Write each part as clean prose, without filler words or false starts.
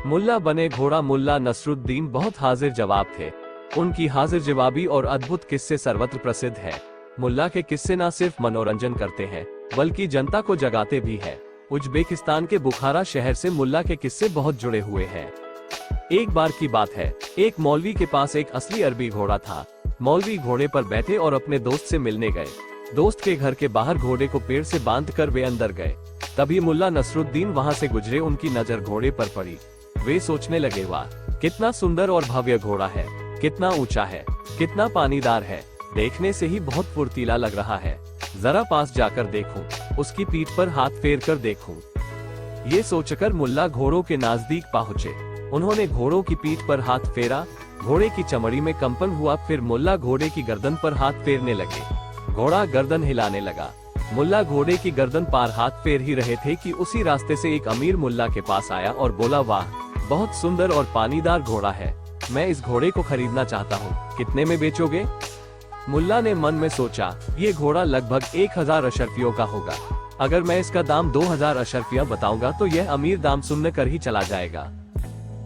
मुल्ला बने घोड़ा। मुल्ला नसरुद्दीन बहुत हाजिर जवाब थे। उनकी हाजिर जवाबी और अद्भुत किस्से सर्वत्र प्रसिद्ध है। मुल्ला के किस्से न सिर्फ मनोरंजन करते हैं बल्कि जनता को जगाते भी है। उज्बेकिस्तान के बुखारा शहर से मुल्ला के किस्से बहुत जुड़े हुए हैं। एक बार की बात है, एक मौलवी के पास एक असली अरबी घोड़ा था। मौलवी घोड़े पर बैठे और अपने दोस्त से मिलने गए। दोस्त के घर के बाहर घोड़े को पेड़ से बांधकर वे अंदर गए। तभी मुल्ला नसरुद्दीन वहां से गुजरे। उनकी नजर घोड़े पर पड़ी। वे सोचने लगे, वाह कितना सुंदर और भव्य घोड़ा है, कितना ऊंचा है, कितना पानीदार है, देखने से ही बहुत फुर्तीला लग रहा है। जरा पास जाकर देखूं, उसकी पीठ पर हाथ फेर कर देखूं। ये सोचकर मुल्ला घोड़ों के नजदीक पहुंचे। उन्होंने घोड़ों की पीठ पर हाथ फेरा। घोड़े की चमड़ी में कंपन हुआ। फिर मुल्ला घोड़े की गर्दन पर हाथ फेरने लगे। घोड़ा गर्दन हिलाने लगा। मुल्ला घोड़े की गर्दन पर हाथ फेर ही रहे थे कि उसी रास्ते से एक अमीर मुल्ला के पास आया और बोला, वाह बहुत सुंदर और पानीदार घोड़ा है, मैं इस घोड़े को खरीदना चाहता हूँ, कितने में बेचोगे? मुल्ला ने मन में सोचा, ये घोड़ा लगभग 1000 अशरफियों का होगा। अगर मैं इसका दाम 2000 अशरफियाँ बताऊंगा तो यह अमीर दाम सुनने कर ही चला जाएगा।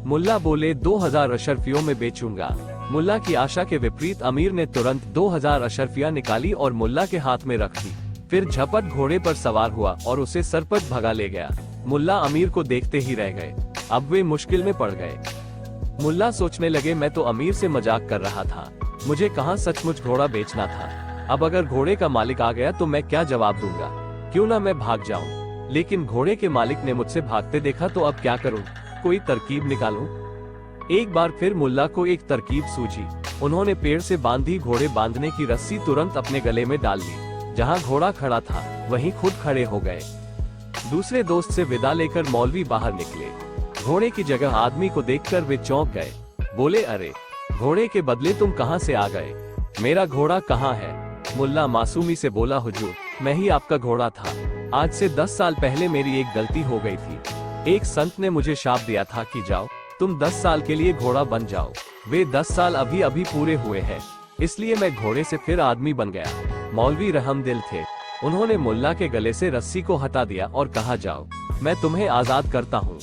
मुल्ला बोले, 2000 अशरफियों में बेचूंगा। मुल्ला की आशा के विपरीत अमीर ने तुरंत 2000 अशरफियाँ निकाली और मुल्ला के हाथ में रख दी। फिर झपट घोड़े पर सवार हुआ और उसे सरपट भगा ले गया। मुल्ला अमीर को देखते ही रह गए। अब वे मुश्किल में पड़ गए। मुल्ला सोचने लगे, मैं तो अमीर से मजाक कर रहा था, मुझे कहाँ सचमुच घोड़ा बेचना था। अब अगर घोड़े का मालिक आ गया तो मैं क्या जवाब दूंगा? क्यों ना मैं भाग जाऊं। लेकिन घोड़े के मालिक ने मुझसे भागते देखा तो अब क्या करूं? कोई तरकीब निकालूं। एक बार फिर मुल्ला को एक तरकीब सूझी। उन्होंने पेड़ से बांधी घोड़े बांधने की रस्सी तुरंत अपने गले में डाल ली। जहाँ घोड़ा खड़ा था वहीं खुद खड़े हो गए। दूसरे दोस्त से विदा लेकर मौलवी बाहर निकले। घोड़े की जगह आदमी को देखकर वे चौंक गए। बोले, अरे घोड़े के बदले तुम कहां से आ गए? मेरा घोड़ा कहां है? मुल्ला मासूमी से बोला, हुजूर मैं ही आपका घोड़ा था। आज से 10 साल पहले मेरी एक गलती हो गई थी। एक संत ने मुझे शाप दिया था कि जाओ तुम 10 साल के लिए घोड़ा बन जाओ। वे 10 साल अभी अभी पूरे हुए हैं, इसलिए मैं घोड़े से फिर आदमी बन गया। मौलवी रहमदिल थे। उन्होंने मुल्ला के गले से रस्सी को हटा दिया और कहा, जाओ मैं तुम्हें आजाद करता हूँ।